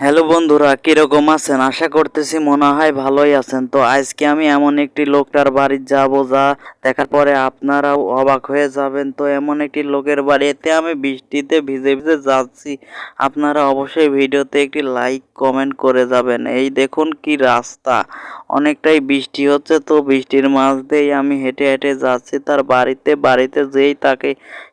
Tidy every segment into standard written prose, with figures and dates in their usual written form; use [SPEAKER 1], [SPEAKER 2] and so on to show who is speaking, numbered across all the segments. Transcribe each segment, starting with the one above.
[SPEAKER 1] Hello বন্ধুরা, কিরকম আছেন? আশা করতেছি মনে হয় ভালোই আছেন। তো আজকে আমি এমন একটি লোকটার বাড়ি যাব, যা দেখার পরে আপনারাও অবাক হয়ে যাবেন। তো এমন একটি লোকের বাড়িতে আমি বৃষ্টিতে ভিজে ভিজে যাচ্ছি। আপনারা অবশ্যই ভিডিওতে একটি লাইক কমেন্ট করে যাবেন। এই দেখুন কি রাস্তা, অনেকটাই বৃষ্টি হচ্ছে। তো বৃষ্টির মাঝ দিয়েই আমি হেঁটে হেঁটে যাচ্ছি তার বাড়িতে যেই তাকে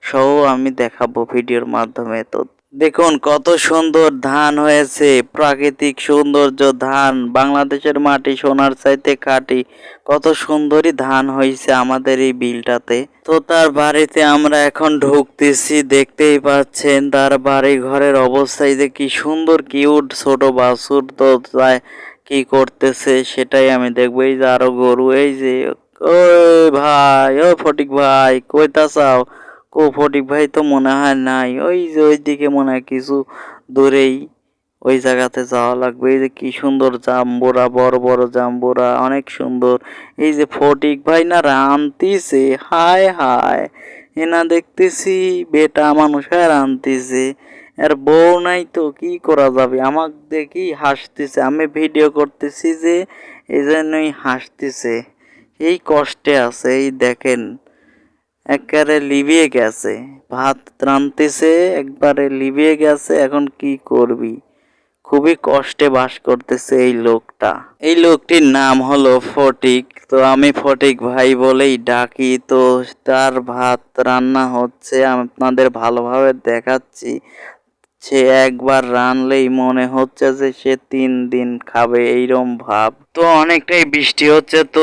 [SPEAKER 1] সহ আমি দেখাবো ভিডিওর মাধ্যমে। তো দেখুন কত সুন্দর ধান হয়েছে, প্রাকৃতিক সৌন্দর্য ধান, বাংলাদেশের মাটি সোনার চাইতে খাঁটি। কত সুন্দরই ধান হয়েছে আমাদের এই বিলটাতে। তো তার বাড়িতে আমরা এখন ঢুকতেছি, দেখতেই পাচ্ছেন তার বাড়ি ঘরের অবস্থায় যে কি সুন্দর কিউট ছোট বাছুর। তো তাই কি করতেছে সেটাই আমি দেখবো। এই যে আরো গরু, এই যে ওই ভাই, ও ফটিক ভাই কইতা চাও? ফটিক ভাই তো মনে হয় নাই, ওই যে ওইদিকে মনে হয় কিছু দূরেই ওই জায়গাতে যাওয়া লাগবে। এই যে কি সুন্দর জাম্বুরা, বড় বড় জাম্বুরা, অনেক সুন্দর। এই যে ফটিক ভাই না রানতিছে, হায় হায়, এনা দেখতেছি বেটা মানুষ আর রানতিছে। আর বউ নাই তো কি করা যাবে, আমাকে দেখি হাসতেছে, আমি ভিডিও করতেছি যে এই জন্যই হাসতেছে। এই কষ্টে আছে, এই দেখেন একবারে লিভিয়ে গেছে, ভাত রাঁধতেছে একবারে লিভিয়ে গেছে। এখন কি করবি, খুবই কষ্টে বাস করতেছে এই লোকটা। এই লোকটির নাম হলো ফটিক, তো আমি ফটিক ভাই বলেই ডাকি। তো তার ভাত রান্না হচ্ছে, আপনাদের ভালোভাবে দেখাচ্ছি। সে একবার রানলেই মনে হচ্ছে যে সে 3 দিন খাবে, এইরকম ভাব। তো অনেকটাই বৃষ্টি হচ্ছে, তো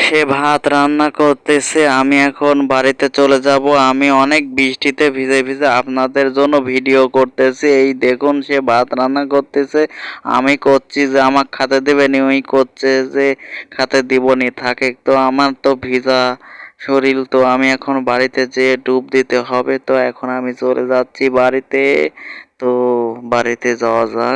[SPEAKER 1] সে ভাত রান্না করতেছে। আমি এখন বাড়িতে চলে যাব। আমি অনেক বৃষ্টিতে ভিজে ভিজে আপনাদের জন্য ভিডিও করতেছি। এই দেখুন সে ভাত রান্না করতেছে, আমি করছি যে আমাকে খাতে দেবেনি, ওই করছে যে খাতে দিবনি, থাকে। তো আমার তো ভিজা শরীর, তো আমি এখন বাড়িতে যেয়ে ডুব দিতে হবে। তো এখন আমি চলে যাচ্ছি বাড়িতে। তো বাড়িতে যাওয়া যাক।